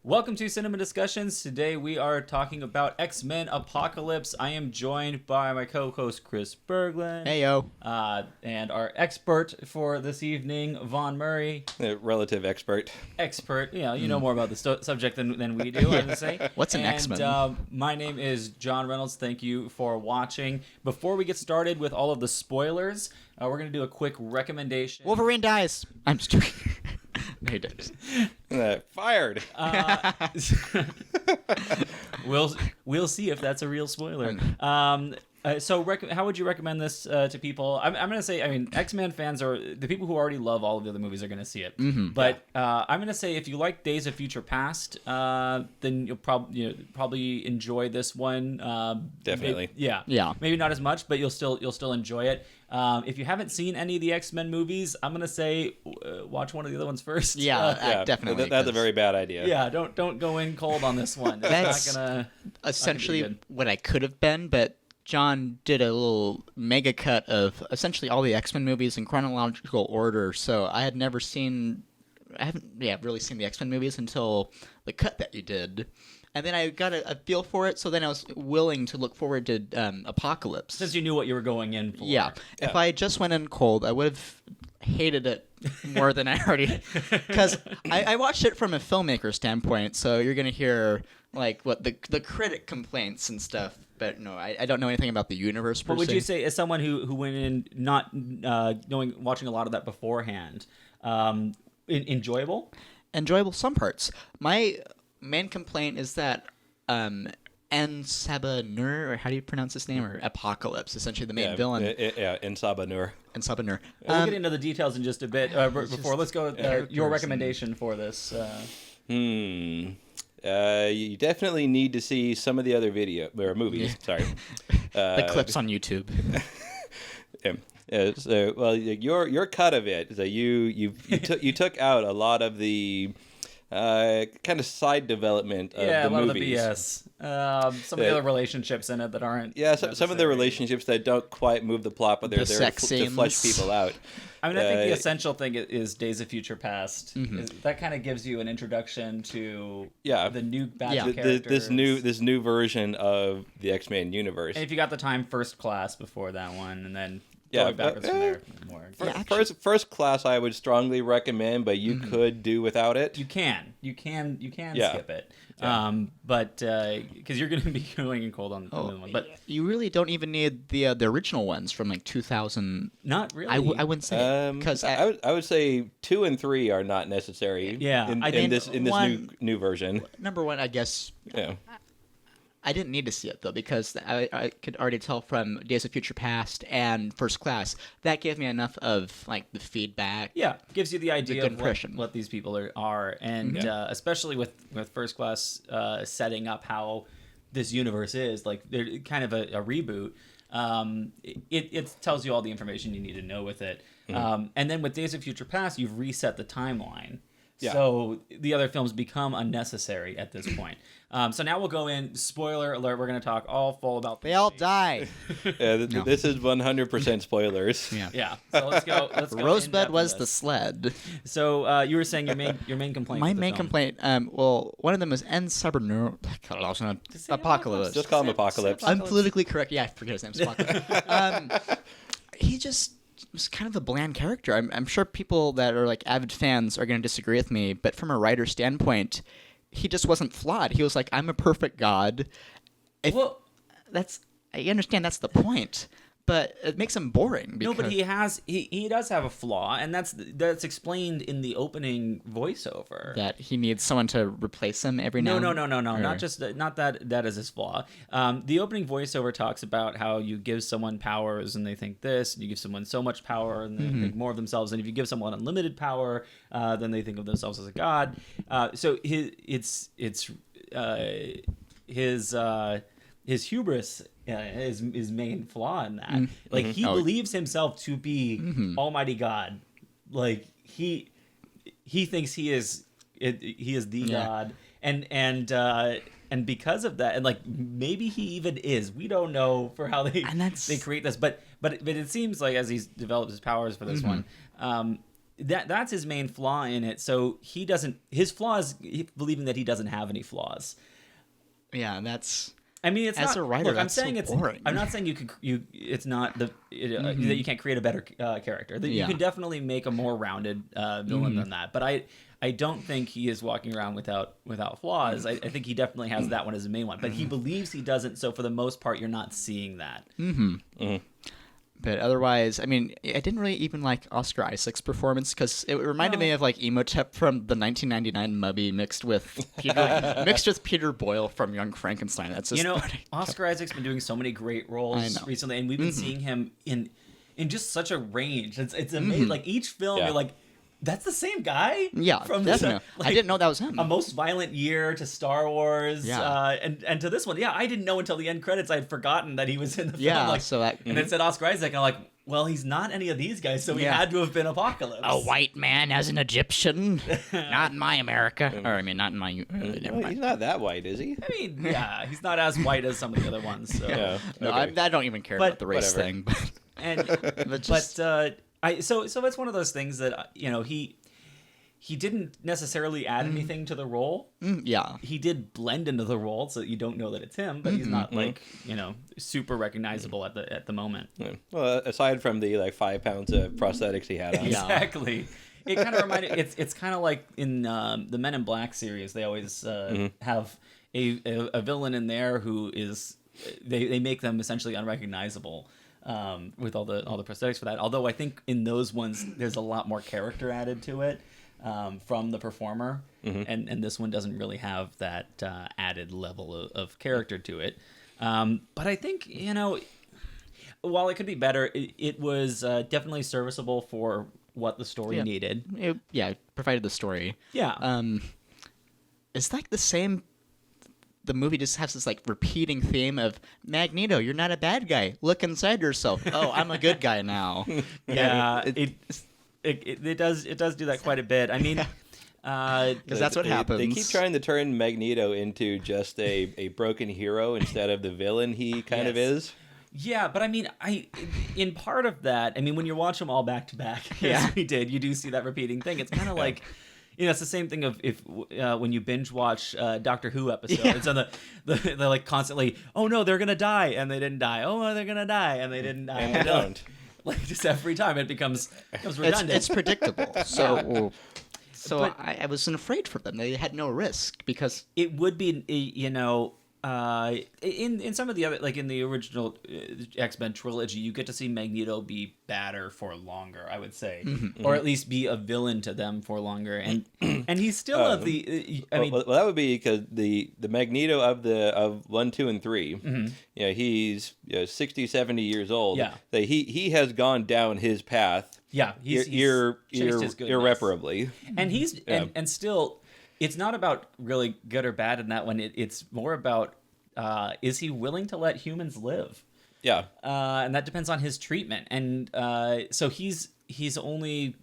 Welcome to Cinema Discussions. Today we are talking about X-Men Apocalypse. I am joined by my co-host Chris Berglund. Heyo. And our expert for this evening, Vaughn Murray. Relative expert. Expert, you know more about the subject than we do, I would say. What's an X-Men? My name is John Reynolds. Thank you for watching. Before we get started with all of the spoilers, we're going to do a quick recommendation. Wolverine dies. I'm just joking. No, he does. Fired. We'll see if that's a real spoiler. How would you recommend this to people? I'm going to say, X-Men fans are the people who already love all of the other movies are going to see it. Mm-hmm. But I'm going to say if you like Days of Future Past, then you'll probably enjoy this one. Definitely. Yeah. Maybe not as much, but you'll still enjoy it. If you haven't seen any of the X-Men movies, I'm going to say watch one of the other ones first. Yeah, definitely. That's a very bad idea. Yeah, don't go in cold on this one. That's not gonna essentially what I could have been, but John did a little mega cut of essentially all the X-Men movies in chronological order, so I haven't really seen the X-Men movies until the cut that you did. And then I got a feel for it, so then I was willing to look forward to Apocalypse. Since you knew what you were going in for. Yeah. If I just went in cold, I would have hated it more than I already... Because I watched it from a filmmaker standpoint, so you're going to hear like what the critic complaints and stuff. But no, I don't know anything about the universe per se. What would you say, as someone who went in not watching a lot of that beforehand, enjoyable? Enjoyable, some parts. My main complaint is that Nsaba-Nur, or how do you pronounce his name, or Apocalypse, essentially the main villain. Nsaba-Nur. Nsaba-Nur. We'll get into the details in just a bit. Let's go with your recommendation for this. You definitely need to see some of the other movies. Sorry, the clips on YouTube. Your cut of it. So you took out a lot of the kind of side development of the movies. Of the BS. Some of the other relationships in it that aren't. Yeah, some of the relationships that don't quite move the plot, but they're there to flesh people out. I think the essential thing is Days of Future Past. Mm-hmm. That kind of gives you an introduction to the new batch of characters. This new version of the X-Men universe. And if you got the time, First Class before that one, and then going backwards from there. First Class I would strongly recommend, but you could do without it. You can skip it. Yeah. But because you're going to be going in cold on the one. But you really don't even need the original ones from like 2000. Not really. I wouldn't say because I would say 2 and 3 are not necessary. Yeah, in this new version. Number one, I guess. Yeah. I didn't need to see it, though, because I could already tell from Days of Future Past and First Class, that gave me enough of, like, the feedback. Yeah, gives you the idea of what these people are. And especially with First Class setting up how this universe is, like, they're kind of a reboot. It tells you all the information you need to know with it. And then with Days of Future Past, you've reset the timeline. Yeah. So the other films become unnecessary at this point. So now we'll go in. Spoiler alert. We're going to talk all full about. They all die. This is 100% spoilers. Yeah. So let's go. Rosebud was the sled. So you were saying your main complaint. My main complaint. One of them was Nsaba-Nur. Apocalypse. Just call him Apocalypse. I'm politically correct. Yeah, I forget his name. Apocalypse. He just was kind of a bland character. I'm sure people that are like avid fans are going to disagree with me, but from a writer standpoint, he just wasn't flawed. He was like, I'm a perfect god. I understand that's the point, but it makes him boring. No, but he does have a flaw, and that's explained in the opening voiceover. That he needs someone to replace him every now. No. Not that is his flaw. The opening voiceover talks about how you give someone powers and they think this, and you give someone so much power and they think more of themselves. And if you give someone unlimited power, then they think of themselves as a god. So his hubris is his main flaw in that. Like he believes himself to be Almighty God. Like he thinks he is the God, and because of that, and like maybe he even is. We don't know for how they create this, but it seems like as he's developed his powers for this one, that's his main flaw in it. So his flaw is believing that he doesn't have any flaws. Yeah, that's. I mean, it's as not. a writer, Look, that's I'm saying so boring. I'm not saying it's not that you can't create a better character. That you can definitely make a more rounded villain than that. But I don't think he is walking around without flaws. I think he definitely has that one as the main one. But he believes he doesn't. So for the most part, you're not seeing that. But otherwise, I mean, I didn't really even like Oscar Isaac's performance because it reminded me of like Emotep from the 1999 Mummy mixed with Peter Boyle from Young Frankenstein. That's just Oscar Isaac's been doing so many great roles recently, and we've been seeing him in just such a range. It's amazing. Like each film, you're like, that's the same guy? Yeah, from definitely. I didn't know that was him. A Most Violent Year to Star Wars, and to this one. Yeah, I didn't know until the end credits. I had forgotten that he was in the film. Yeah, and it said Oscar Isaac, and I'm like, well, he's not any of these guys, so he had to have been Apocalypse. A white man as an Egyptian? Not in my America. Or, I mean, not in my... never mind. He's not that white, is he? I mean, yeah, he's not as white as some of the other ones. So. Yeah. No, I don't even care about the race thing. So it's one of those things that, he didn't necessarily add anything to the role. Yeah. He did blend into the role so that you don't know that it's him, but he's not super recognizable at the moment. Yeah. Well, aside from the 5 pounds of prosthetics he had on. Exactly. It kind of reminded it's kind of like in the Men in Black series, they always have a villain in there who is they make them essentially unrecognizable. With all the prosthetics for that. Although I think in those ones there's a lot more character added to it. From the performer, and this one doesn't really have that added level of character to it. But I think, while it could be better, it was definitely serviceable for what the story needed. It provided the story. Yeah. It's like the same... The movie just has this repeating theme of Magneto, you're not a bad guy. Look inside yourself. Oh, I'm a good guy now. Yeah, It does do that quite a bit. I mean, because that's what happens. They keep trying to turn Magneto into just a broken hero instead of the villain he kind of is. Yeah, but I mean, in part of that, I mean, when you watch them all back to back, as we did, you do see that repeating thing. It's kind of like, it's the same thing of when you binge watch Doctor Who episodes, and they're constantly, oh no, they're gonna die, and they didn't die. Oh, they're gonna die, and they didn't die. And they don't. Just every time it becomes redundant. It's predictable. So I wasn't afraid for them. They had no risk because it would be, in some of the other, in the original X-Men trilogy, you get to see Magneto be badder for longer, I would say, or at least be a villain to them for longer, and he's still of the. Well, that would be because the Magneto of 1, 2, and 3. He's 60, 70 years old. Yeah, he has gone down his path. Yeah, he's irreparably, and he's and still. It's not about really good or bad in that one. It's more about is he willing to let humans live? Yeah, and that depends on his treatment. And so he's only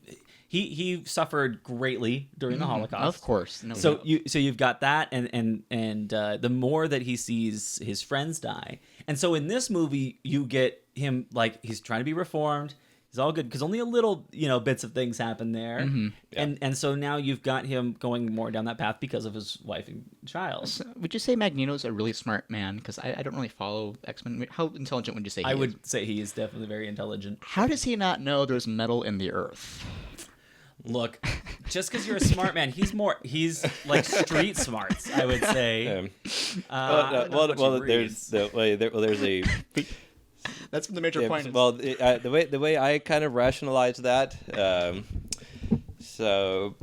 he suffered greatly during the Holocaust, of course. No, so you've got that, and the more that he sees his friends die, and so in this movie you get him he's trying to be reformed. He's all good because only a little, bits of things happen there, and so now you've got him going more down that path because of his wife and child. So would you say Magneto's a really smart man? Because I don't really follow X-Men. How intelligent would you say he is? I would say he is definitely very intelligent. How does he not know there's metal in the earth? Look, just because you're a smart man, he's like street smarts, I would say. There's a. That's the major point. Well, the way I kind of rationalize that, so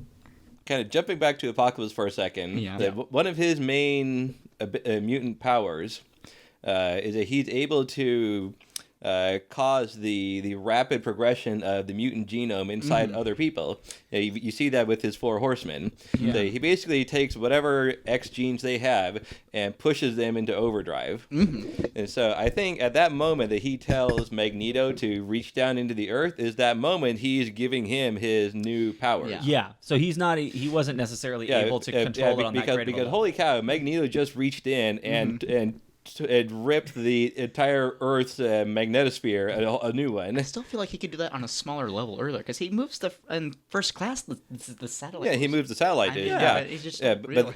kind of jumping back to Apocalypse for a second, one of his main mutant powers is that he's able to cause the rapid progression of the mutant genome inside other people. You see that with his 4 horsemen. He basically takes whatever X genes they have and pushes them into overdrive. And so I think at that moment that he tells Magneto to reach down into the earth is that moment he's giving him his new power. Yeah. So he wasn't necessarily able to control it on that great because holy cow, Magneto just reached in and ripped the entire Earth's magnetosphere a new one. I still feel like he could do that on a smaller level earlier because he moves in first class the satellite. Yeah, he moves the satellite.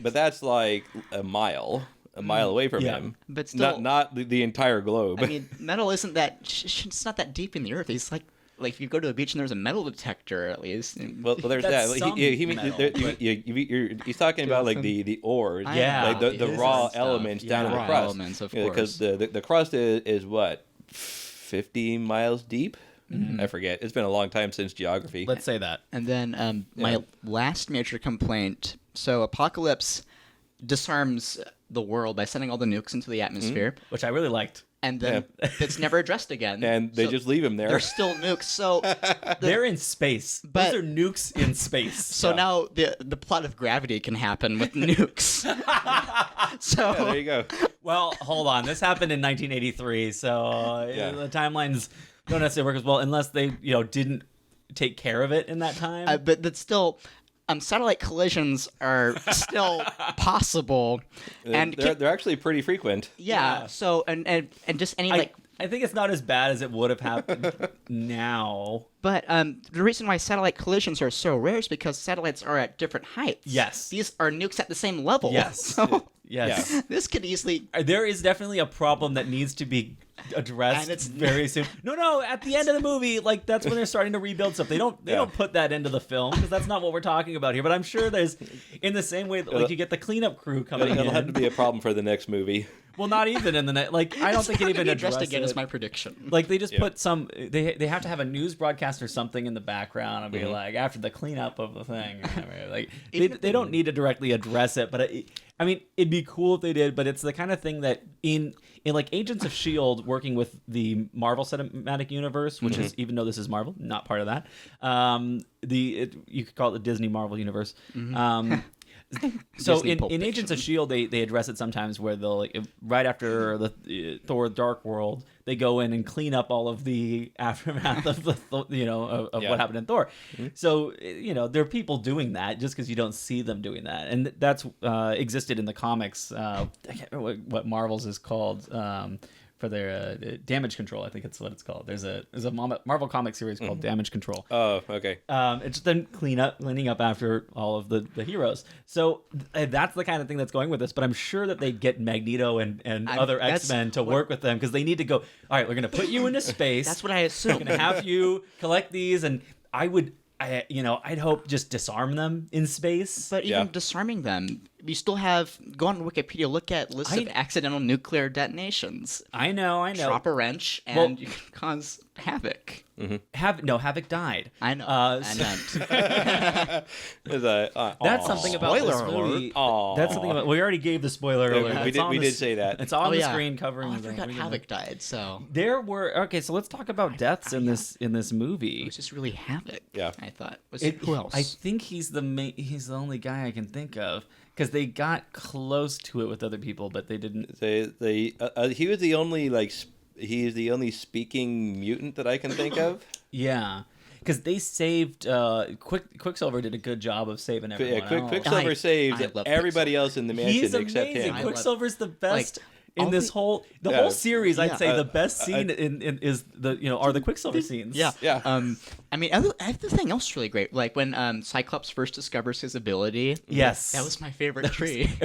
But that's like a mile away from him. But still, not the entire globe. I mean, metal isn't that. It's not that deep in the Earth. He's like if you go to a beach and there's a metal detector, at least. Well, there's that. He's talking about like the ores, like the raw elements down in the crust. Elements, of course. Because the crust is what, 50 miles deep. I forget. It's been a long time since geography. Let's say that. And then my last major complaint. So Apocalypse disarms the world by sending all the nukes into the atmosphere, which I really liked. And then it's never addressed again. And they just leave him there. They're still nukes. So they're in space. Those are nukes in space. So now the plot of Gravity can happen with nukes. So there you go. Well, hold on. This happened in 1983, so the timelines don't necessarily work as well unless they didn't take care of it in that time. But that's still. Satellite collisions are still possible, and they're actually pretty frequent. Yeah. So and just any I think it's not as bad as it would have happened now. But the reason why satellite collisions are so rare is because satellites are at different heights. Yes. These are nukes at the same level. Yes. So yes. This could easily. There is definitely a problem that needs to be addressed and it's very soon. No, at the end of the movie, like that's when they're starting to rebuild stuff. They don't put that into the film because that's not what we're talking about here. But I'm sure there's, in the same way that like you get the cleanup crew coming in. It'll have to be a problem for the next movie. Well, not even in the next. Like I don't think it even addressed again. It. Is my prediction. Like they just put some. They have to have a news broadcast or something in the background and be like after the cleanup of the thing. Like they don't need to directly address it, but I mean it'd be cool if they did. But it's the kind of thing that in like Agents of S.H.I.E.L.D. working with the Marvel Cinematic Universe, which is, even though this is Marvel, not part of that. You could call it the Disney Marvel Universe. So in Agents of S.H.I.E.L.D., they address it sometimes where they'll right after the Thor Dark World, they go in and clean up all of the aftermath of the what happened in Thor. So there are people doing that just because you don't see them doing that, and that's existed in the comics. I can't remember what Marvel's is called. For their Damage Control, I think it's what it's called. There's a Marvel comic series called Damage Control. Oh, okay. It's just them cleaning up after all of the heroes. So that's the kind of thing that's going with this. But I'm sure that they get Magneto and other X-Men to work with them because they need to go. All right, we're gonna put you into space. That's what I assume. We're gonna have you collect these, and I'd hope just disarm them in space. But even disarming them, you still have go on Wikipedia, look at lists of accidental nuclear detonations. I know. Drop a wrench and you can cause havoc. Havoc died. I know. That's something about this movie. That's something about. We already gave the spoiler alert. We did say that. It's on the screen covering. I forgot Havoc died. So there were So let's talk about deaths in this movie. It was just really Havoc. Yeah, I thought. Who else? I think he's the only guy I can think of. Because they got close to it with other people, but they didn't. He was the only he's the only speaking mutant that I can think of. Yeah, because they saved. Quicksilver did a good job of saving everyone. Quicksilver saved everybody else in the mansion except him. Quicksilver's the best. In this whole series, I'd say the best scene is are the Quicksilver scenes. Yeah. I mean, everything else is really great. Like when Cyclops first discovers his ability. Yes, that was my favorite tree.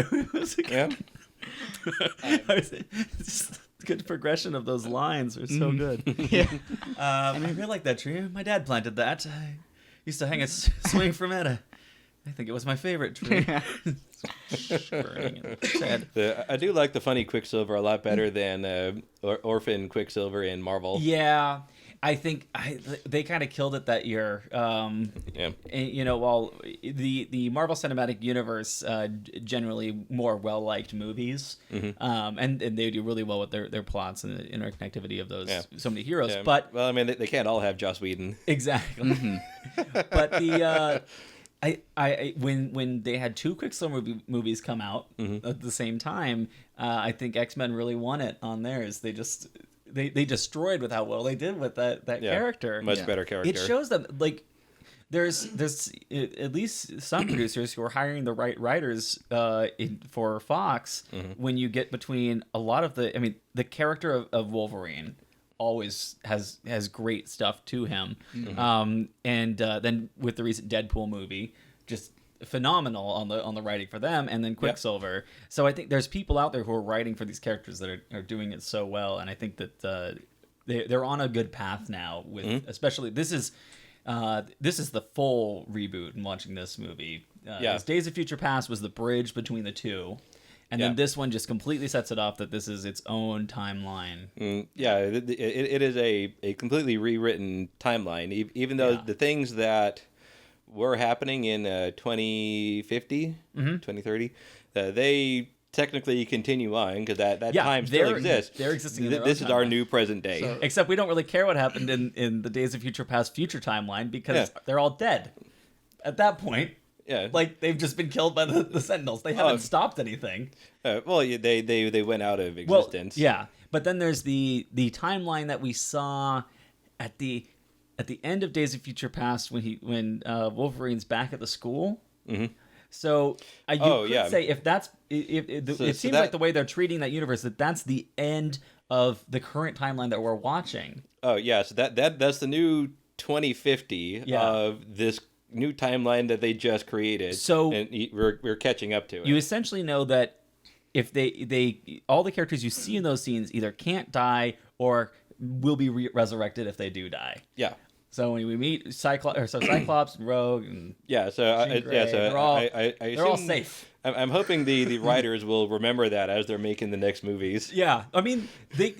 Just good progression of those lines are so good. Yeah, I really like that tree. My dad planted that. I used to hang a swing from it. I think it was my favorite tree. Sad. I do like the funny Quicksilver a lot better than Orphan Quicksilver in Marvel. Yeah, I think they kind of killed it that year. While the Marvel Cinematic Universe generally more well-liked movies, and they do really well with their plots and the interconnectivity of those so many heroes. Yeah. But I mean, they can't all have Joss Whedon. Exactly. But the. When they had two Quicksilver movies come out at the same time, I think X-Men really won it on theirs. They destroyed with how well they did with that character. Much better character. It shows them there's at least some producers who are hiring the right writers for Fox. When you get between a lot of the character of Wolverine always has great stuff to him, and then with the recent Deadpool movie, just phenomenal on the writing for them, and then Quicksilver. Yep. So I think there's people out there who are writing for these characters that are doing it so well, and I think that they're on a good path now. With especially this is the full reboot in watching this movie. Days of Future Past was the bridge between the two. And then this one just completely sets it off that this is its own timeline. It is a completely rewritten timeline, even though the things that were happening in 2050, 2030, they technically continue on because that time still exists. They're existing. This is our new present day. So, except we don't really care what happened in the Days of Future Past future timeline because they're all dead at that point. Yeah, like they've just been killed by the Sentinels. They haven't stopped anything. They went out of existence. But then there's the timeline that we saw at the end of Days of Future Past when Wolverine's back at the school. So you could say if that's it seems like the way they're treating that universe that's the end of the current timeline that we're watching. Oh yeah, so that's the new 2050 of this new timeline that they just created. So and we're catching up to it. You essentially know that if they all the characters you see in those scenes either can't die or will be resurrected if they do die. Yeah. So when we meet Cyclops and Rogue and they're all safe. I'm hoping the writers will remember that as they're making the next movies. Yeah, I mean they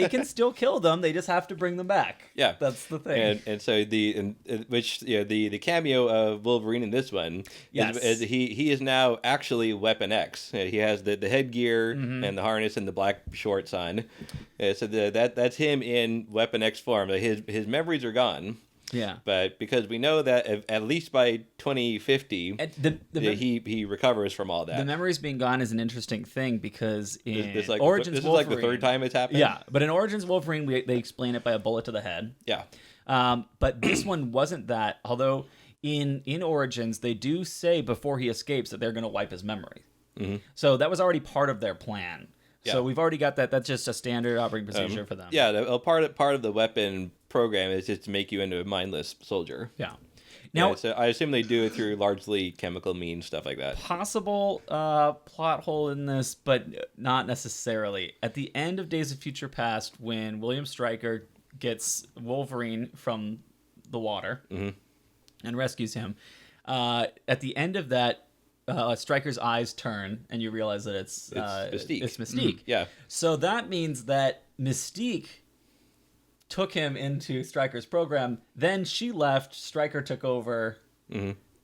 can still kill them. They just have to bring them back. Yeah, that's the thing. And so the cameo of Wolverine in this one, is he is now actually Weapon X. He has the headgear and the harness and the black shorts on. So that's him in Weapon X form. His memories are gone. Yeah, but because we know that at least by 2050, he recovers from all that. The memories being gone is an interesting thing because in this Origins Wolverine, is like the third time it's happened. Yeah, but in Origins Wolverine, they explain it by a bullet to the head. Yeah, but this one wasn't that. Although in Origins, they do say before he escapes that they're going to wipe his memory. So that was already part of their plan. Yeah. So we've already got that. That's just a standard operating procedure for them. Yeah, part of the weapon program is just to make you into a mindless soldier. Yeah. Now, so I assume they do it through largely chemical means, stuff like that. Possible plot hole in this, but not necessarily. At the end of Days of Future Past, when William Stryker gets Wolverine from the water and rescues him, at the end of that, Stryker's eyes turn, and you realize that it's Mystique. It's Mystique. Yeah. So that means that Mystique took him into Stryker's program. Then she left. Stryker took over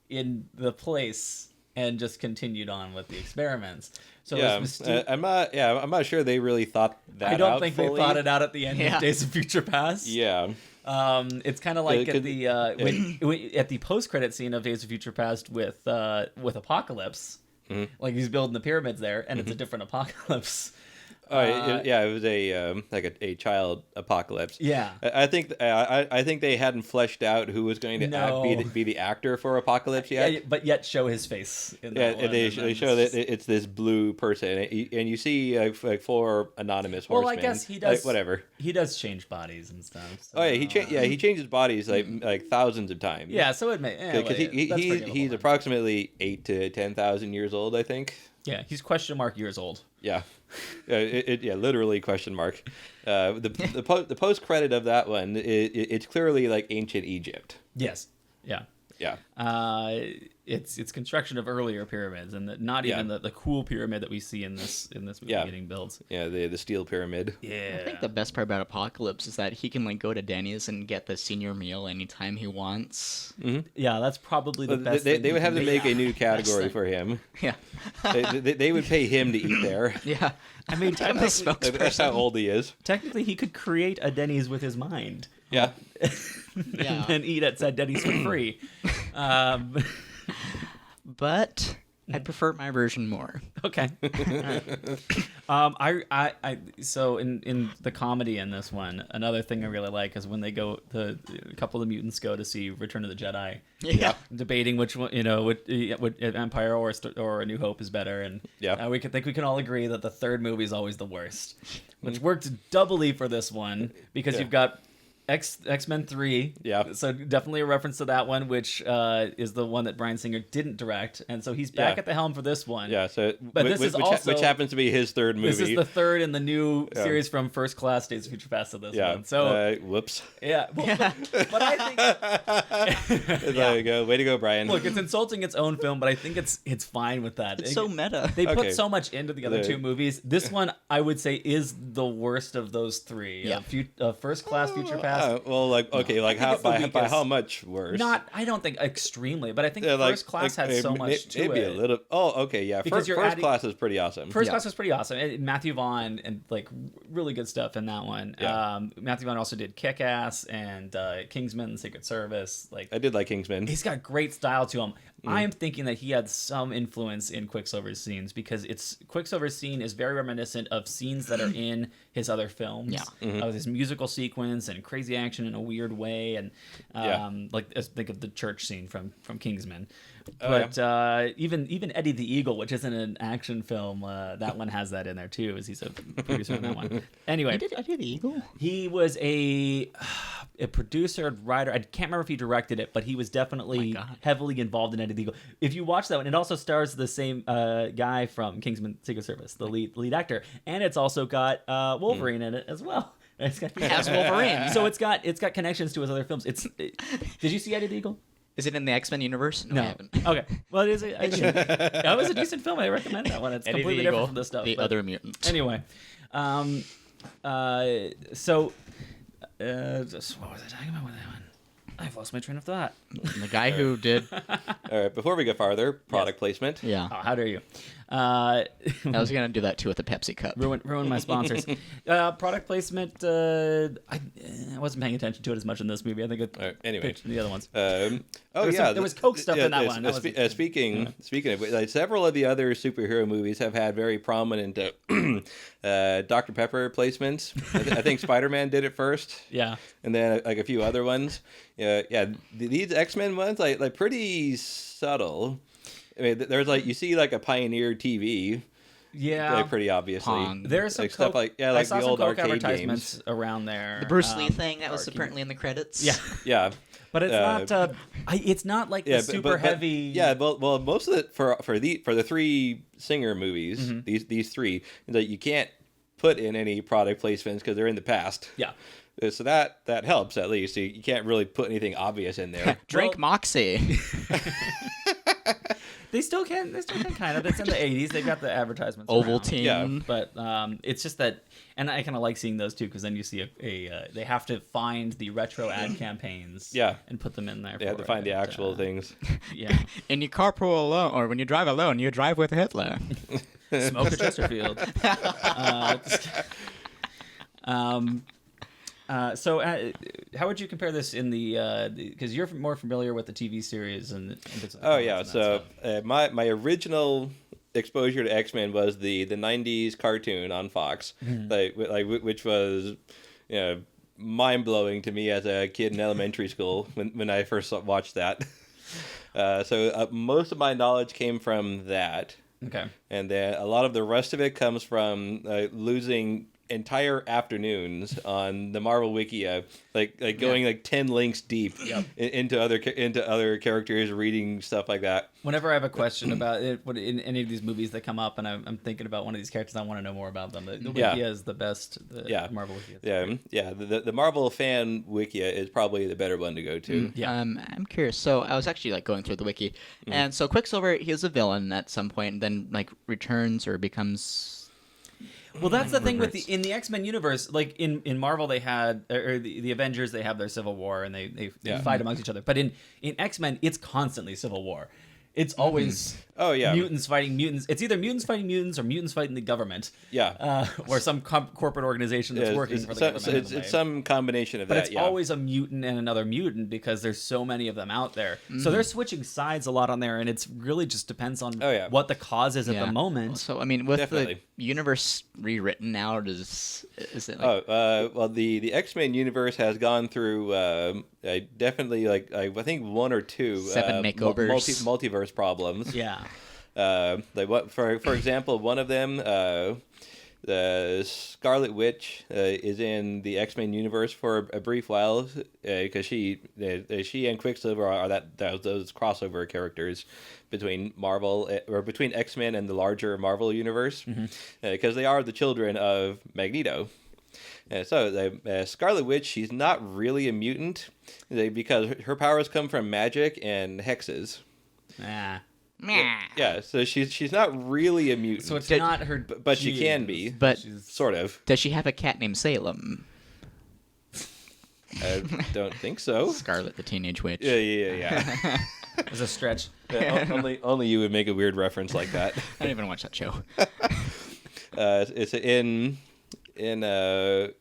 in the place and just continued on with the experiments. So Mystique. I'm not sure they really thought that out. I don't think fully. They thought it out at the end of Days of Future Past. Yeah. It's kind of like at the post-credit scene of Days of Future Past with Apocalypse, like he's building the pyramids there, and it's a different Apocalypse. It was a child apocalypse. Yeah, I think they hadn't fleshed out who was going to be the actor for Apocalypse yet. Yeah, but yet show his face. In that one. They show that it's this blue person, and you see like 4 anonymous horsemen. Well, I guess he does. Whatever. He does change bodies and stuff. So. He changes bodies like thousands of times. Yeah, so it may because he's approximately 8,000 to 10,000 years old, I think. Yeah, he's years old. Yeah, literally question mark. The post credit of that one, it's clearly like ancient Egypt. Yes. Yeah. Yeah. It's construction of earlier pyramids, and not even the cool pyramid that we see in this movie getting built. Yeah, the steel pyramid. Yeah. I think the best part about Apocalypse is that he can like go to Denny's and get the senior meal anytime he wants. Yeah, that's probably the best. They would have to make a new category for him. Yeah. they would pay him to eat there. Yeah. I mean, I'm the spokesperson. That's how old he is. Technically, he could create a Denny's with his mind. Yeah. And then eat at said Denny's for free. But I prefer my version more. Okay. So in the comedy in this one, another thing I really like is when they go, a couple of the mutants go to see Return of the Jedi. Yeah. Debating which one, what Empire or A New Hope is better, and we can all agree that the third movie is always the worst, which worked doubly for this one because you've got X-Men 3. Yeah. So definitely a reference to that one, which is the one that Bryan Singer didn't direct, and so he's back at the helm for this one. Yeah. So, but this is also, which happens to be his third movie. This is the third in the new series from First Class, Days of Future Past, of this one. So whoops. Yeah. But I think there you go. Way to go, Brian. Look, it's insulting its own film, but I think it's fine with that. It's so meta. They put so much into the other two movies. This one, I would say, is the worst of those three. Yeah. First Class, Future Past. By how much worse? I don't think extremely, but I think First Class had so much to maybe it. A little. Oh, okay, yeah. First Class is pretty awesome. First Class was pretty awesome. And Matthew Vaughn and really good stuff in that one. Yeah. Matthew Vaughn also did Kick-Ass and Kingsman: Secret Service. I did like Kingsman. He's got great style to him. I am thinking that he had some influence in Quicksilver's scenes because Quicksilver's scene is very reminiscent of scenes that are in his other films. Yeah. Of his musical sequence and crazy action in a weird way, and think of the church scene from Kingsman. But even Eddie the Eagle, which isn't an action film, that one has that in there too, as he's a producer in that one. Anyway, He did Eddie the Eagle? he was a producer, writer. I can't remember if he directed it, but he was definitely heavily involved in Eddie the Eagle. If you watch that one, it also stars the same guy from Kingsman: Secret Service, the lead actor, and it's also got Wolverine in it as well. It's got Wolverine. So it's got connections to his other films. Did you see Eddie the Eagle? Is it in the X-Men universe? No, I haven't. Okay. Well, it is. That was a decent film. I recommend that one. It's Eddie completely the Eagle, different from this stuff. The other mutant. Anyway, so what was I talking about with that one? I've lost my train of thought. The guy who did. All right. Before we go farther, product placement. Yeah. Oh, how dare you? I was gonna do that too with the Pepsi cup. Ruin my sponsors. Product placement. I wasn't paying attention to it as much in this movie. I think it. Anyway, the other ones. there was Coke stuff in that one. Speaking of, several of the other superhero movies have had very prominent Dr. Pepper placements. I think Spider-Man did it first. Yeah, and then a few other ones. These X-Men ones pretty subtle. I mean, there's you see a Pioneer TV. Yeah, pretty obviously. Pong. There's some stuff I saw the old some Coke arcade advertisements games around there. The Bruce Lee thing that was apparently in the credits. Yeah, yeah. But it's not. It's not the super heavy. Yeah, well, most of it for the three Singer movies, these three, that you can't put in any product placements because they're in the past. Yeah. So that helps at least. You can't really put anything obvious in there. Drink Moxie. They still can kind of. It's in the 80s. They've got the advertisements. Ovaltine. Yeah. But it's just that, and I kind of like seeing those too, because then you see they have to find the retro ad campaigns. Yeah. And put them in there. They have to find the actual things. Yeah. And you carpool alone, or when you drive alone, you drive with Hitler. Smoke a Chesterfield. So how would you compare this in the because you're more familiar with the TV series and so my original exposure to X-Men was the 90s cartoon on Fox, which was mind-blowing to me as a kid in elementary school when I first watched that. So most of my knowledge came from that. Okay. And then a lot of the rest of it comes from losing entire afternoons on the Marvel Wikia, going 10 links deep into other characters, reading stuff like that. Whenever I have a question about it in any of these movies that come up, and I'm thinking about one of these characters, I want to know more about them. The Wikia is the best. Marvel Wikia. The Marvel fan Wikia is probably the better one to go to. I'm curious. So I was actually going through the wiki, and so Quicksilver, he is a villain at some point, and then returns or becomes. Well, that's the thing with in the X-Men universe. In Marvel, they had or the Avengers, they have their Civil War and they fight amongst each other. But in X-Men, it's constantly Civil War. It's always Oh yeah, mutants fighting mutants. It's either mutants fighting mutants or mutants fighting the government. Yeah, or some corporate organization that's working for the government. It's some combination of but that. It's always a mutant and another mutant because there's so many of them out there. So they're switching sides a lot on there, and it's really just depends on what the cause is at the moment. So I mean, with the universe rewritten now, is it? Like... well, the X-Men universe has gone through definitely I think 1 or 2 7 makeovers, multiverse problems. Yeah. Like what for example, one of them, the Scarlet Witch, is in the X-Men universe for a brief while because she and Quicksilver are those crossover characters between Marvel or between X-Men and the larger Marvel universe because they are the children of Magneto. So Scarlet Witch, she's not really a mutant because her powers come from magic and hexes. Yeah, so she's not really a mutant. So it's not her, but she can be. But she's sort of. Does she have a cat named Salem? I don't think so. Scarlet the Teenage Witch. Yeah. It's a stretch. Only you would make a weird reference like that. I don't even watch that show. It's in the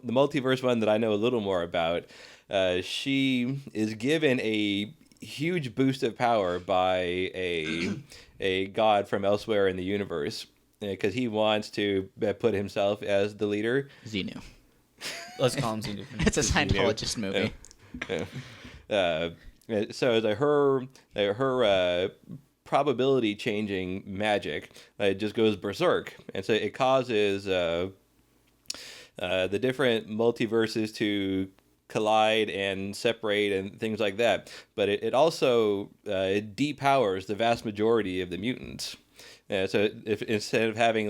multiverse one that I know a little more about. She is given a huge boost of power by a god from elsewhere in the universe because he wants to put himself as the leader. Xenu. Let's call him Xenu. It's a Scientologist movie. So her probability changing magic just goes berserk, and so it causes the different multiverses to collide and separate and things like that. But it also depowers the vast majority of the mutants. So if instead of having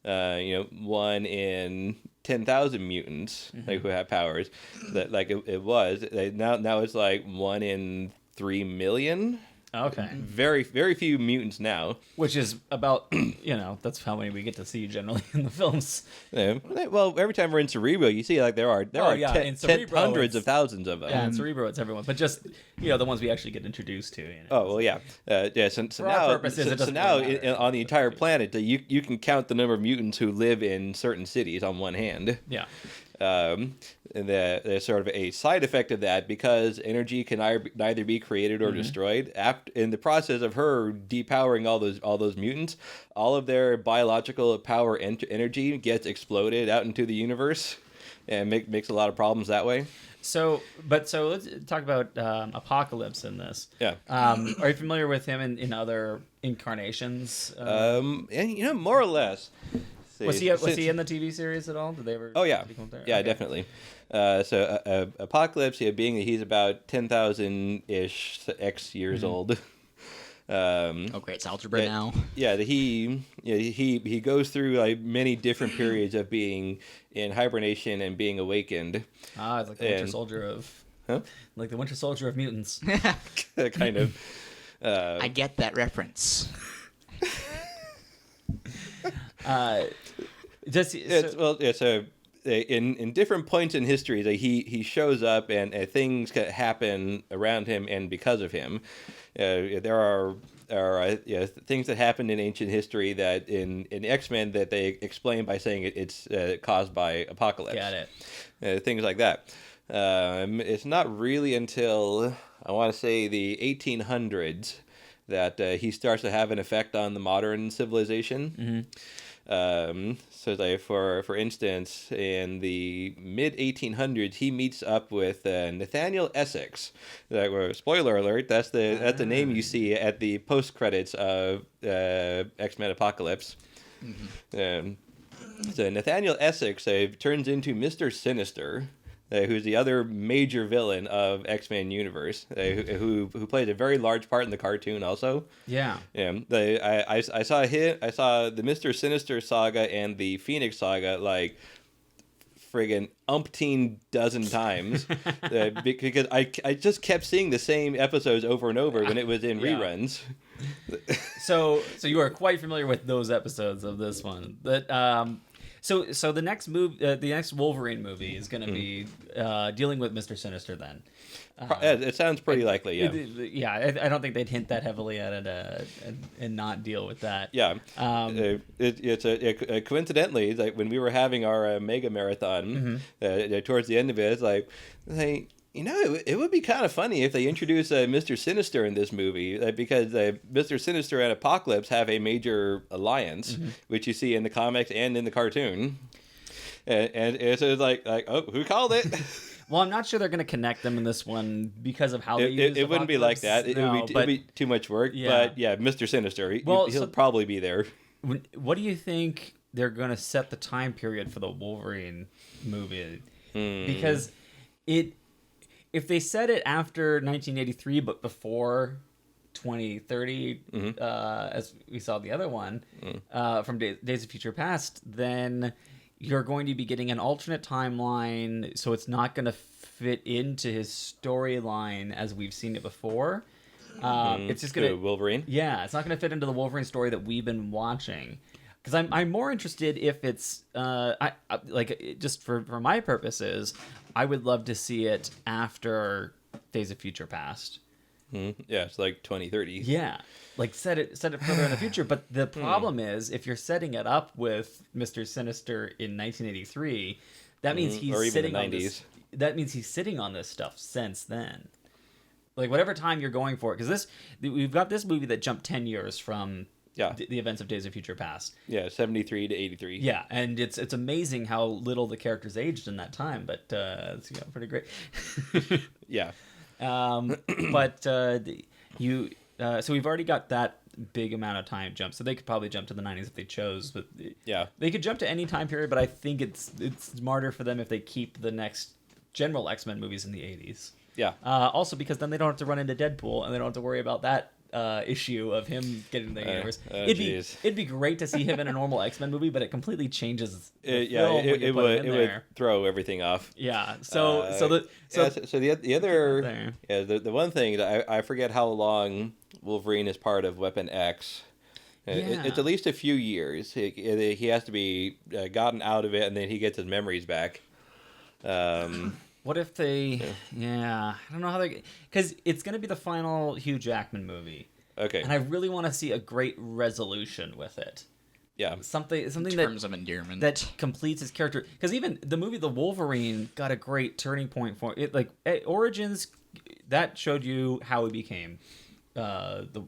1 in 10,000 mutants who have powers, that it was now it's 1 in 3 million. Okay. Very, very few mutants now. Which is about, that's how many we get to see generally in the films. Yeah. Well, every time we're in Cerebro, you see there are hundreds of thousands of them. Yeah, in Cerebro it's everyone. But just, the ones we actually get introduced to. Oh, well, yeah. So now on the entire planet, you can count the number of mutants who live in certain cities on one hand. Yeah. And there's sort of a side effect of that because energy can neither be created or destroyed. In the process of her depowering all those mutants, all of their biological power energy gets exploded out into the universe, and makes a lot of problems that way. So let's talk about Apocalypse in this. Yeah. Are you familiar with him in other incarnations? More or less. Was he in the TV series at all? Did they ever? Oh yeah, okay. Definitely. So Apocalypse, being that he's about 10,000-ish X years old. Great, it's algebra now. Yeah, he goes through many different periods of being in hibernation and being awakened. It's like the Winter Soldier of. Huh? Like the Winter Soldier of mutants. Kind of. I get that reference. In different points in history, he shows up and things happen around him and because of him. There are things that happened in ancient history that in X-Men that they explain by saying it's caused by Apocalypse. Got it. Things like that. It's not really until I want to say the 1800s that he starts to have an effect on the modern civilization. So for instance, in the mid 1800s, he meets up with Nathaniel Essex. Spoiler alert! That's the name you see at the post credits of X-Men Apocalypse. So Nathaniel Essex turns into Mr. Sinister. Who's the other major villain of X-Men universe, who plays a very large part in the cartoon also. Yeah. I saw the Mr. Sinister saga and the Phoenix saga friggin' umpteen dozen times because I just kept seeing the same episodes over and over when it was in reruns. So you are quite familiar with those episodes of this one. That So the next the next Wolverine movie is going to be dealing with Mr. Sinister. Then it sounds pretty likely. Yeah, I don't think they'd hint that heavily at it and not deal with that. Yeah, it's coincidentally like when we were having our mega marathon towards the end of it, it's like. You know, it would be kind of funny if they introduce Mr. Sinister in this movie, because Mr. Sinister and Apocalypse have a major alliance, which you see in the comics and in the cartoon. And it's like, oh, who called it? Well, I'm not sure they're going to connect them in this one because of how they use it wouldn't be like that. It would be too much work. Yeah. But yeah, Mr. Sinister, he'll probably be there. What do you think they're going to set the time period for the Wolverine movie? Because if they set it after 1983 but before 2030, as we saw the other one from Days of Future Past, then you're going to be getting an alternate timeline, so it's not going to fit into his storyline as we've seen it before. It's just going to Wolverine. Yeah, it's not going to fit into the Wolverine story that we've been watching. Because I'm more interested if it's just for my purposes, I would love to see it after Days of Future Past. Yeah, it's like 2030. Yeah, like set it further in the future. But the problem is, if you're setting it up with Mr. Sinister in 1983, that means he's sitting on this. That means he's sitting on this stuff since then. Like whatever time you're going for, because we've got this movie that jumped 10 years from. Yeah, the events of Days of Future Past. Yeah, 73 to 83. Yeah, and it's amazing how little the characters aged in that time, but it's pretty great. Yeah. But so we've already got that big amount of time jump, so they could probably jump to the 90s if they chose. But yeah, they could jump to any time period, but I think it's smarter for them if they keep the next general X-Men movies in the 80s. Yeah. Also because then they don't have to run into Deadpool, and they don't have to worry about that issue of him getting the universe. It'd be great to see him in a normal X-Men movie, but it completely changes it would throw everything off. Yeah. The one thing that I forget how long Wolverine is part of Weapon X. It's at least a few years. He has to be gotten out of it, and then he gets his memories back. What if they... Yeah, I don't know how they... Because it's going to be the final Hugh Jackman movie. Okay. And I really want to see a great resolution with it. Yeah. Something in terms of endearment. That completes his character. Because even the movie The Wolverine got a great turning point for it. Like, Origins, that showed you how he became the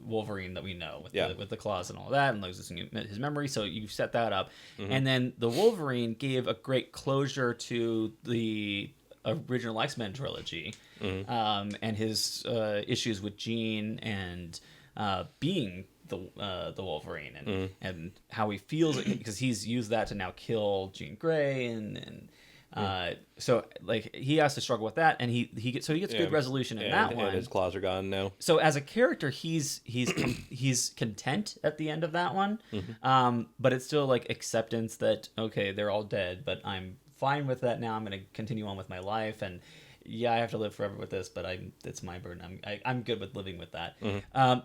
Wolverine that we know with the claws and all that, and losing his memory. So you set that up. And then the Wolverine gave a great closure to the original X-Men trilogy, and his issues with Jean and being the Wolverine and how he feels, because he's used that to now kill Jean Grey and so like he has to struggle with that, and he gets good resolution in that one. And his claws are gone now. So as a character, he's content at the end of that one, but it's still like acceptance that okay, they're all dead, but I'm fine with that now. I'm going to continue on with my life, and I have to live forever with this, but it's my burden. I'm good with living with that.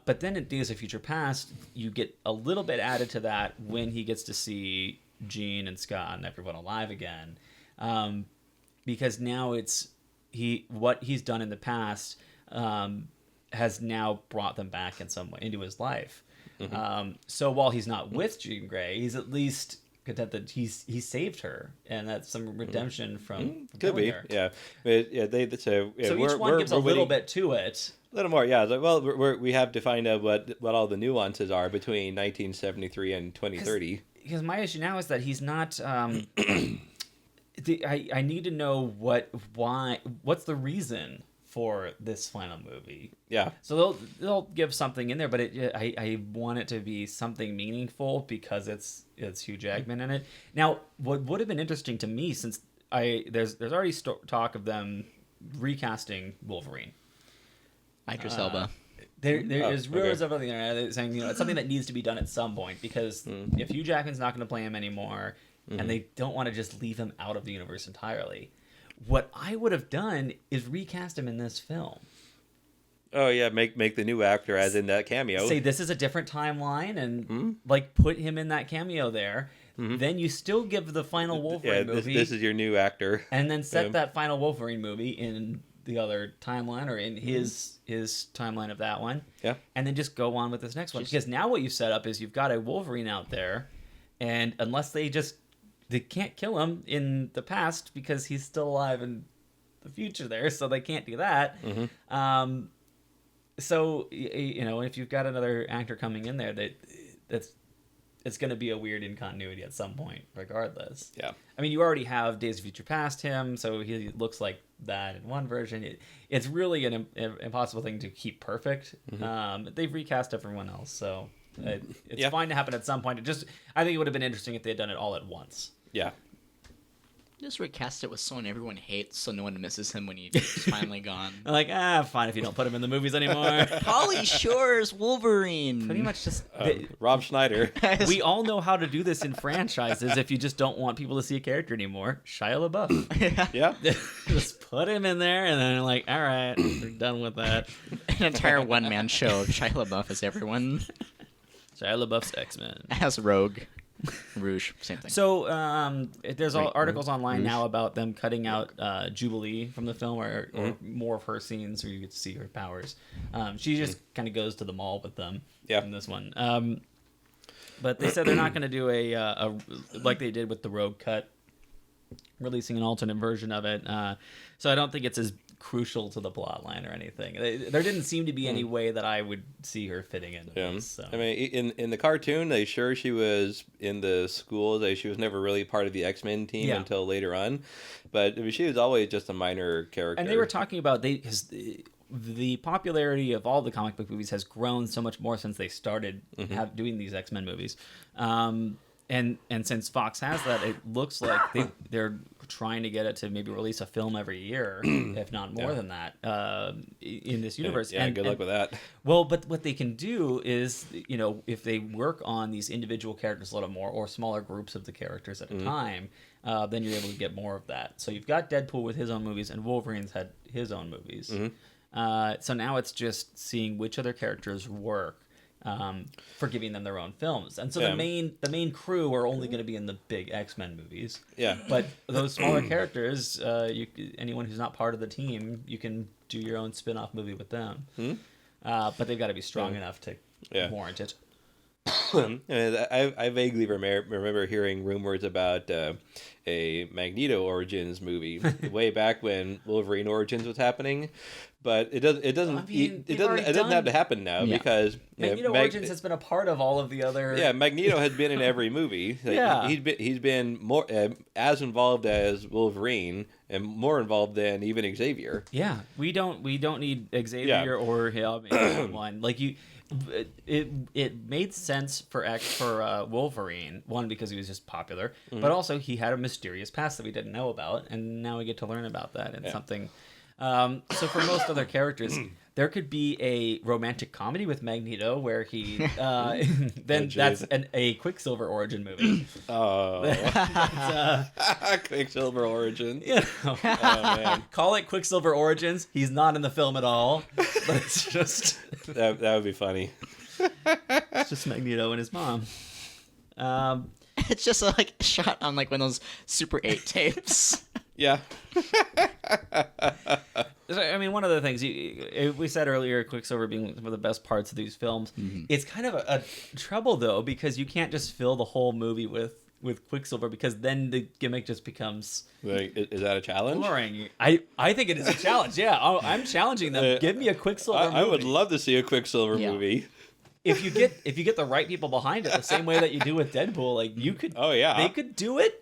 But then in Days of Future Past, you get a little bit added to that when he gets to see Jean and Scott and everyone alive again. Because now what he's done in the past has now brought them back in some way into his life. So while he's not with Jean Grey, he's at least content that he saved her, and that's some redemption from could be her. So each one gives a little bit to it. A little more, yeah. Like, well, we have to find out what all the nuances are between 1973 and 2030. Because my issue now is that he's not. I need to know what's the reason for this final movie. Yeah. So they'll give something in there, but I want it to be something meaningful because it's Hugh Jackman in it. Now, what would have been interesting to me, since there's already talk of them recasting Wolverine. Idris Elba. There's rumors of everything there saying it's something that needs to be done at some point, because if Hugh Jackman's not going to play him anymore, and they don't want to just leave him out of the universe entirely, what I would have done is recast him in this film. Oh yeah, make the new actor as in that cameo. Say this is a different timeline, and like put him in that cameo there. Then you still give the final Wolverine movie. This is your new actor, and then set that final Wolverine movie in the other timeline or in his timeline of that one. Yeah, and then just go on with this next one, because now what you set up is you've got a Wolverine out there, and unless they can't kill him in the past because he's still alive in the future there, so they can't do that. So if you've got another actor coming in there, it's going to be a weird incontinuity at some point, regardless. Yeah. I mean, you already have Days of Future Past him, so he looks like that in one version. It's really an impossible thing to keep perfect. They've recast everyone else, so it's fine to happen at some point. I think it would have been interesting if they had done it all at once. Yeah. Just recast it with someone everyone hates, so no one misses him when he's finally gone. Like, fine if you don't put him in the movies anymore. Pauly Shore's Wolverine. Pretty much just Rob Schneider. We all know how to do this in franchises. If you just don't want people to see a character anymore, Shia LaBeouf. Yeah. Just put him in there, and then like, all right, we're done with that. An entire one-man show of Shia LaBeouf as everyone. Shia LaBeouf's X-Men. As Rogue. Rouge, same thing. So there's articles online now about them cutting out Jubilee from the film, or more of her scenes where you get to see her powers. She just kind of goes to the mall with them in this one. But they said they're not going to do a like they did with the Rogue cut, releasing an alternate version of it. So I don't think it's as crucial to the plot line or anything. There didn't seem to be any way that I would see her fitting into this. So. I mean, in the cartoon, she was in the school. She was never really part of the X-Men team until later on. But she was always just a minor character. And they were talking about the popularity of all the comic book movies has grown so much more since they started doing these X-Men movies. And since Fox has that, it looks like they're trying to get it to maybe release a film every year, if not more than that, in this universe. Yeah, good luck with that. Well, but what they can do is, if they work on these individual characters a little more, or smaller groups of the characters at a time, then you're able to get more of that. So you've got Deadpool with his own movies, and Wolverine's had his own movies. So now it's just seeing which other characters work. For giving them their own films, and so the main crew are only going to be in the big X-Men movies. Yeah, but those smaller characters, anyone who's not part of the team, you can do your own spin-off movie with them. But they've got to be strong enough to warrant it. I vaguely remember hearing rumors about a Magneto Origins movie way back when Wolverine Origins was happening, but it doesn't have to happen now because Magneto Origins has been a part of all of the other. Yeah, Magneto has been in every movie. He's been more as involved as Wolverine and more involved than even Xavier. Yeah, we don't need Xavier or him in one. Like you. It made sense for Wolverine, one, because he was just popular, but also he had a mysterious past that we didn't know about, and now we get to learn about that and something. So for most other characters, there could be a romantic comedy with Magneto where he then that's a Quicksilver origin movie. Quicksilver Origin. Oh man, call it Quicksilver Origins. He's not in the film at all, but it's just that would be funny. It's just Magneto and his mom. It's just like shot on like one of those Super 8 tapes. Yeah. I mean, one of the things we said earlier, Quicksilver being one of the best parts of these films, it's kind of a trouble though, because you can't just fill the whole movie with Quicksilver, because then the gimmick just becomes like, is that a challenge? Boring. I think it is a challenge. Yeah, I'm challenging them. Give me a Quicksilver movie. I would love to see a Quicksilver movie. If you get the right people behind it, the same way that you do with Deadpool, like you could. Oh yeah. They could do it.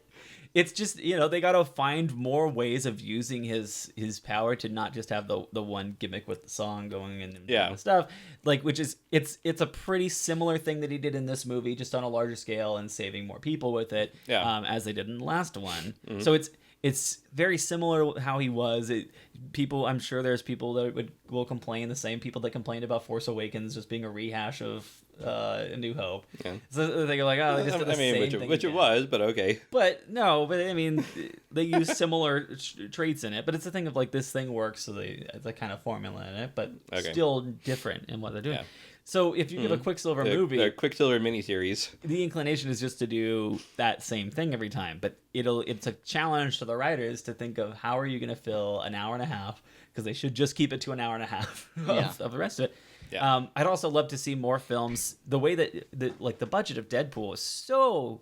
It's just, they got to find more ways of using his power to not just have the one gimmick with the song going and stuff. Like, which is, it's a pretty similar thing that he did in this movie, just on a larger scale and saving more people with it, as they did in the last one. So it's very similar to how he was. I'm sure there's people that will complain, the same people that complained about Force Awakens just being a rehash of A New Hope. Yeah. So they're like, oh, they just did the same thing which it was, but okay. But I mean, they use similar traits in it, but it's a thing of like this thing works, so it's a kind of formula in it, but still different in what they're doing. Yeah. So if you get a Quicksilver movie, a Quicksilver miniseries, the inclination is just to do that same thing every time. But it's a challenge to the writers to think of how are you going to fill an hour and a half, because they should just keep it to an hour and a half of the rest of it. Yeah. I'd also love to see more films. The way that the budget of Deadpool is so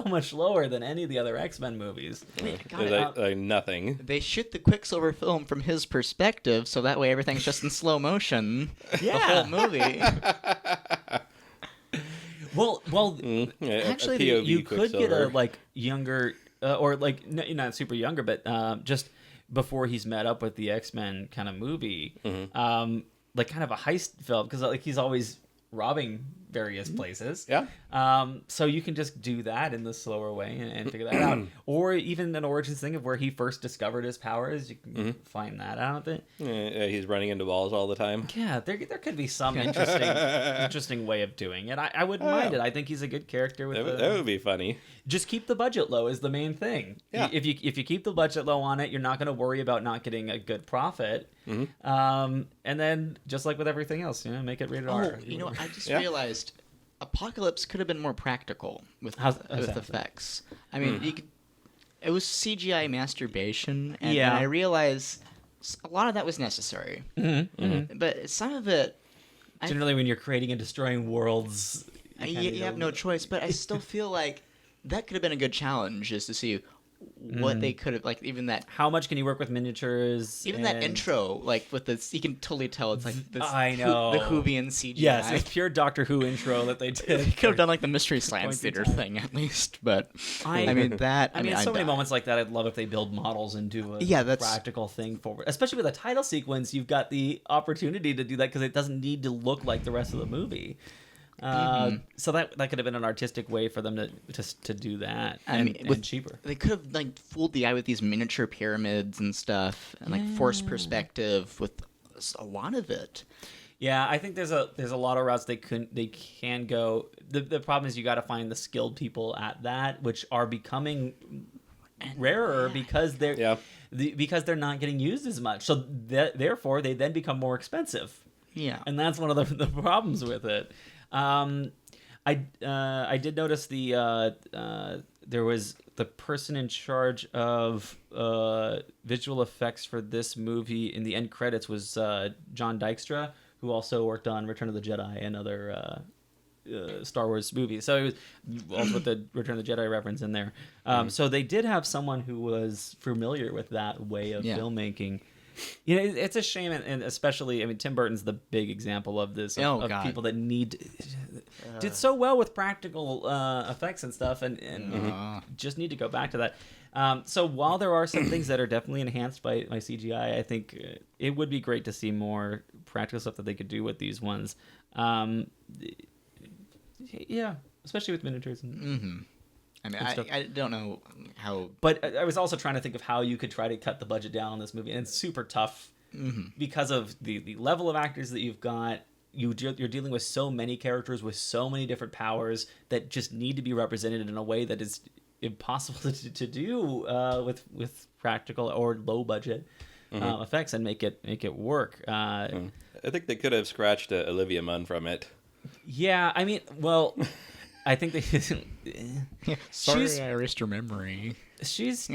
much lower than any of the other X-Men movies. Like nothing. They shoot the Quicksilver film from his perspective, so that way everything's just in slow motion. The whole movie. Well, actually, you could get a younger, or not super younger, but just before he's met up with the X-Men kind of movie. Mm-hmm. Kind of a heist film, because he's always robbing various places. Yeah. So you can just do that in the slower way and figure that out. Or even an origins thing of where he first discovered his powers. You can find that out. He's running into walls all the time. Yeah, there could be some interesting way of doing it. I wouldn't mind it. I think he's a good character. That would be funny. Just keep the budget low is the main thing. Yeah. If you keep the budget low on it, you're not going to worry about not getting a good profit. Mm-hmm. And then, just like with everything else, make it rated R. I just realized Apocalypse could have been more practical with effects. I mean, it was CGI masturbation, and I realized a lot of that was necessary. Mm-hmm. Mm-hmm. But some of it... Generally, when you're creating and destroying worlds... You have no choice, but I still feel like that could have been a good challenge, is to see what they could have, even that... How much can you work with miniatures? Even that intro, with this, you can totally tell it's this... I know. The Whovian CGI. Yes, it's pure Doctor Who intro that they did. They could have done, the Mystery Science Theater thing, at least, but... I mean, many moments like that, I'd love if they build models and do a practical thing forward. Especially with a title sequence, you've got the opportunity to do that, because it doesn't need to look like the rest of the movie. So that could have been an artistic way for them to do that, and cheaper. They could have fooled the eye with these miniature pyramids and stuff, and forced perspective with a lot of it. Yeah, I think there's a lot of routes they can go. The problem is you got to find the skilled people at that, which are becoming rarer because because they're not getting used as much. So therefore they then become more expensive. Yeah, and that's one of the problems with it. I did notice there was the person in charge of visual effects for this movie in the end credits was John Dykstra, who also worked on Return of the Jedi and other Star Wars movies. So it was also with the Return of the Jedi reference in there. So they did have someone who was familiar with that way of filmmaking. It's a shame, and especially, Tim Burton's the big example of this, of people that did so well with practical effects and stuff, and just need to go back to that. So while there are some things that are definitely enhanced by CGI, I think it would be great to see more practical stuff that they could do with these ones. Especially with miniatures. I don't know how... But I was also trying to think of how you could try to cut the budget down on this movie, and it's super tough because of the level of actors that you've got. You're dealing with so many characters with so many different powers that just need to be represented in a way that is impossible to do with practical or low budget effects and make it work. I think they could have scratched Olivia Munn from it. Yeah, I think they... Sorry, I erased your memory. She's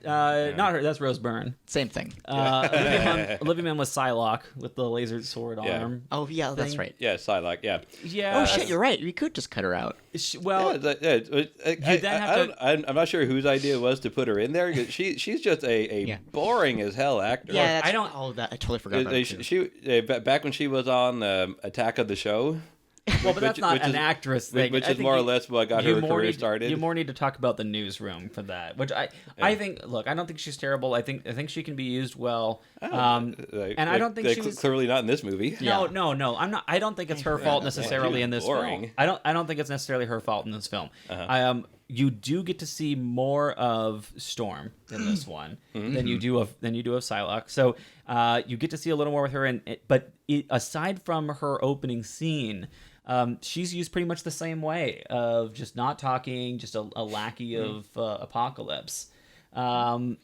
not her. That's Rose Byrne. Same thing. Olivia Munn was Psylocke with the laser sword arm. Oh yeah, that's right. Yeah, Psylocke. Yeah. Yeah. Oh shit, you're right. We could just cut her out. I'm not sure whose idea it was to put her in there, because she's just a boring as hell actor. Yeah, I totally forgot about her. She back when she was on Attack of the Show. Well, but that's not an actress thing. Which is more or less what got her career started. You more need to talk about the newsroom for that. Which I think. Look, I don't think she's terrible. I think she can be used well. And I don't think she's clearly not in this movie. No. I'm not. I don't think it's her fault necessarily in this film. I don't think it's necessarily her fault in this film. You do get to see more of Storm in this one than you do of Psylocke. So you get to see a little more with her. But aside from her opening scene, she's used pretty much the same way of just not talking, just a lackey of Apocalypse. And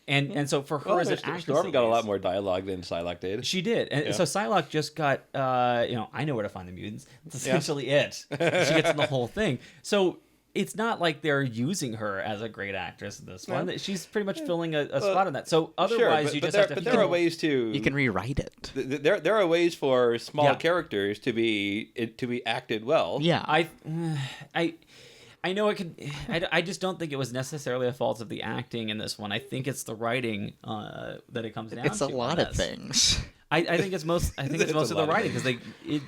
so for her as an actress, Storm got a lot more dialogue than Psylocke did. She did, and so Psylocke just got, I know where to find the mutants. That's essentially it. She gets in the whole thing. So it's not like they're using her as a great actress in this one. She's pretty much filling a spot in that. So otherwise, you just have to. But there are ways to. You can rewrite it. There are ways for small characters to be acted well. Yeah, I know it can. I just don't think it was necessarily a fault of the acting in this one. I think it's the writing that it comes down to. It's a lot of things. I think it's most. I think it's most of the writing because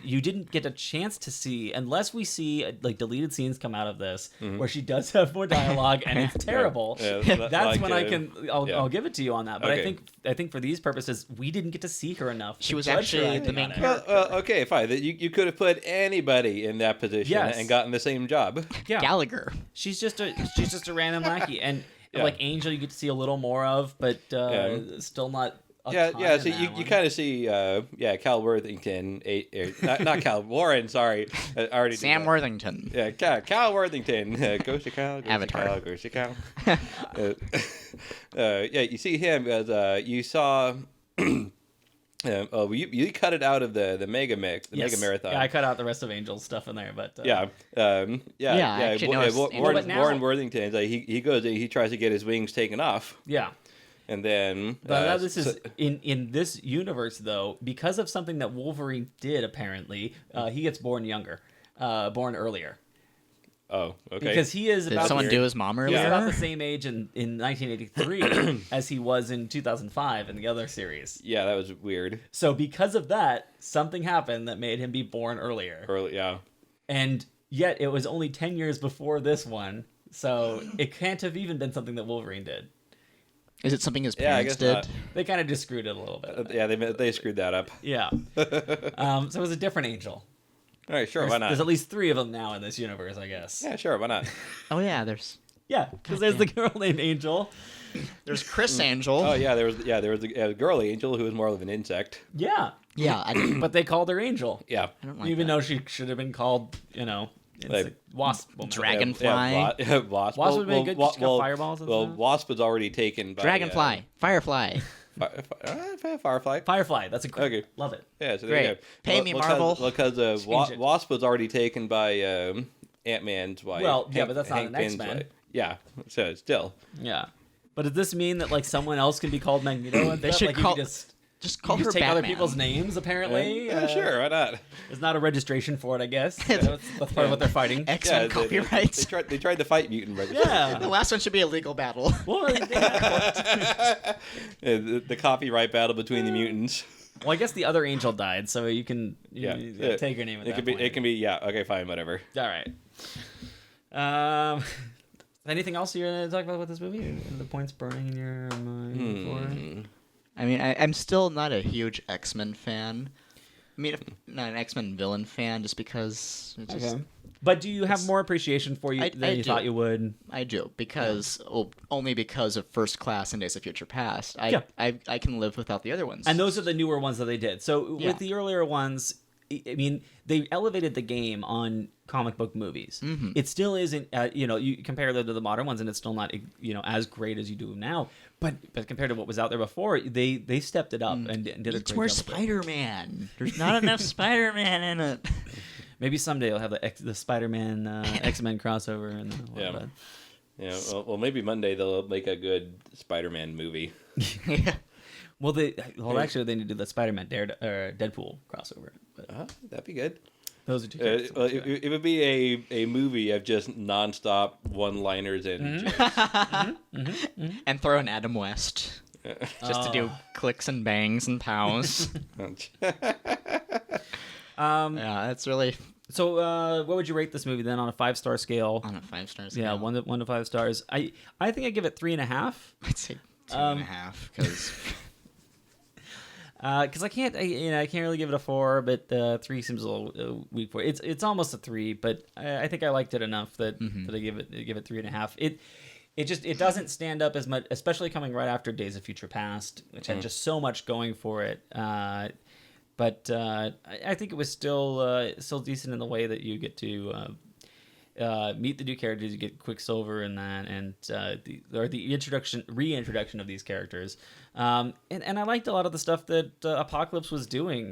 you didn't get a chance to see unless we see like deleted scenes come out of this where she does have more dialogue and it's terrible. That's like, when I'll give it to you on that. But okay. I think for these purposes we didn't get to see her enough. She was actually the main character. Well, okay, fine. You could have put anybody in that position and gotten the same job. Yeah. Gallagher. She's just a random lackey and like Angel you get to see a little more of, but still not. So you kind of see, Cal Worthington, not Cal Warren. Sorry, already. Sam Worthington. Yeah, Cal Worthington. Goes to Cal. Avatar. Goes to Cal. You see him as you saw. You cut it out of the mega mix, Mega Marathon. Yeah, I cut out the rest of Angel's stuff in there, but Warren Worthington, he goes, he tries to get his wings taken off. Yeah. And then this is in this universe though, because of something that Wolverine did apparently, he gets born earlier. Oh, okay. Because he is Did someone do his mom earlier? He's about the same age in 1983 as he was in 2005 in the other series. Yeah, that was weird. So because of that, something happened that made him be born earlier. And yet it was only 10 years before this one, so it can't have even been something that Wolverine did. Is it something his parents did? Not. They kind of just screwed it a little bit. They screwed that up. Yeah. So it was a different Angel. All right, sure, why not? There's at least 3 of them now in this universe, I guess. Yeah, sure, why not? Oh yeah, there's. Yeah, because there's the girl named Angel. There's Chris Angel. Oh yeah, there was a girl Angel who was more of an insect. Yeah. Yeah, but they called her Angel. Yeah. I don't like even that. though she should have been called, Wasp. Dragonfly. Wasp. Wasp would be good. Just got fireballs. Well, Wasp was already taken by Dragonfly. Firefly. Firefly. That's a great. Okay. Love it. Yeah. So great. There you go. Pay me, Marvel. Because Wasp was already taken by Ant-Man's wife. Well, but that's not an X-Men. Yeah. So still. Yeah. But does this mean that someone else can be called Magneto? They should call. Just call her take Batman. other people's names, apparently. Yeah, sure, why not? There's not a registration for it, I guess. That's part of what they're fighting. X-Men copyrights. They tried to fight mutant registration. Yeah. The last one should be a legal battle. Well, the copyright battle between the mutants. Well, I guess the other Angel died, so you can take her name at that point. It can be, okay, fine, whatever. All right. Anything else you're going to talk about with this movie? The points burning in your mind for it? I mean, I'm still not a huge X-Men fan. I mean, not an X-Men villain fan, just because. But do you have more appreciation for you than you thought you would? I do, because only because of First Class and Days of Future Past. I can live without the other ones. And those are the newer ones that they did. So with the earlier ones, I mean, they elevated the game on comic book movies. Mm-hmm. It still isn't, you compare them to the modern ones, and it's still not, as great as you do now. But compared to what was out there before, they stepped it up and did a great job. It's more Spider-Man. There's not enough Spider-Man in it. Maybe someday you'll have the Spider-Man X-Men crossover. And well, maybe Monday they'll make a good Spider-Man movie. Yeah. Actually, they need to do the Spider-Man Deadpool crossover. But that'd be good. Those are two. It would be a movie of just nonstop one-liners and jokes. And throw in Adam West just to do clicks and bangs and pows. Yeah, that's really So, what would you rate this movie then on a 5-star scale? On a 5-star scale? Yeah, 1 to 5 stars. I think I give it 3.5. I'd say 2.5 because. Because I can't really give it a 4, but 3 seems a little weak for it. It's almost a 3, but I think I liked it enough that I give it 3.5. It doesn't stand up as much, especially coming right after Days of Future Past, which had just so much going for it. But I think it was still decent in the way that you get to meet the new characters. You get Quicksilver in that, and the reintroduction of these characters. And I liked a lot of the stuff that Apocalypse was doing.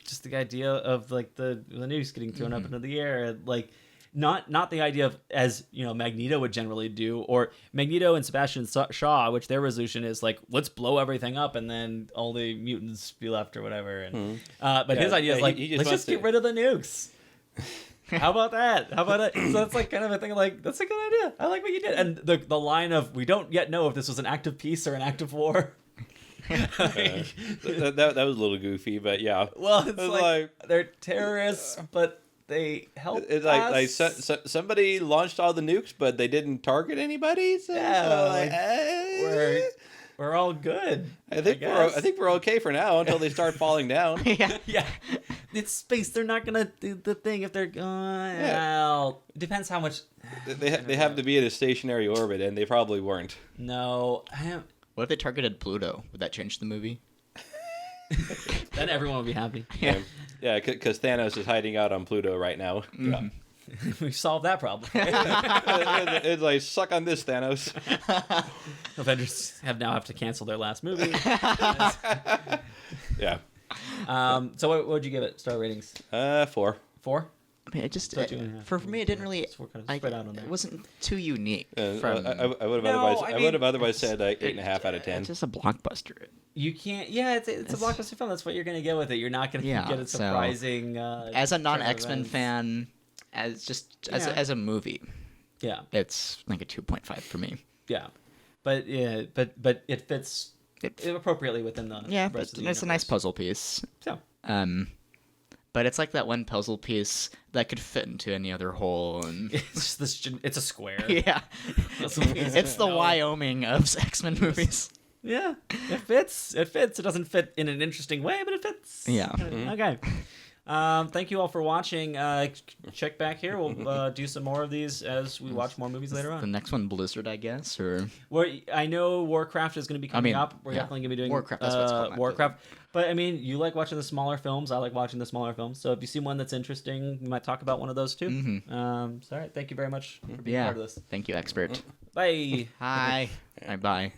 Just the idea of like the nukes getting thrown up into the air, like. Not the idea of, as Magneto would generally do, or Magneto and Sebastian Shaw, which their resolution is like, let's blow everything up and then all the mutants be left or whatever. And but his idea is like, let's just get rid of the nukes. How about that? How about it? So that's like kind of a thing like, that's a good idea. I like what you did. And the line of, we don't yet know if this was an act of peace or an act of war. That was a little goofy, but yeah. Well, it's like they're terrorists, but they help it's us. Like somebody launched all the nukes, but they didn't target anybody. So, we're all good. I think we're okay for now until they start falling down. Yeah. It's space. They're not gonna do the thing if they're going. Well, it depends how much. They have to be in a stationary orbit, and they probably weren't. No. What if they targeted Pluto? Would that change the movie? Then everyone would be happy. Yeah, because Thanos is hiding out on Pluto right now. Yeah. We've solved that problem. It's like, suck on this, Thanos. Avengers have to cancel their last movie. Yeah. So what would you give it? Star ratings? 4. 4? I mean, it just for me, it didn't really. It wasn't too unique. I would have otherwise said like 8.5 out of 10. It's just a blockbuster. You can't. Yeah, it's a blockbuster film. That's what you're gonna get with it. You're not gonna get a surprising. As a non-X-Men fan, as a movie, yeah, it's like a 2.5 for me. Yeah, but it fits appropriately within the rest of the it's a nice puzzle piece. So. But it's like that one puzzle piece that could fit into any other hole, and it's a square. Yeah, it's the Wyoming of X-Men movies. Yeah, it fits. It doesn't fit in an interesting way, but it fits. Yeah. Okay. Thank you all for watching. Check back here. We'll do some more of these as we watch more movies later on. The next one, Blizzard, I guess, or I know Warcraft is going to be coming up. We're definitely going to be doing Warcraft. That's what's called. Warcraft. But I mean, you like watching the smaller films. I like watching the smaller films. So if you see one that's interesting, we might talk about one of those too. Mm-hmm. All right. Thank you very much for being part of this. Thank you, expert. Bye. Hi. Bye.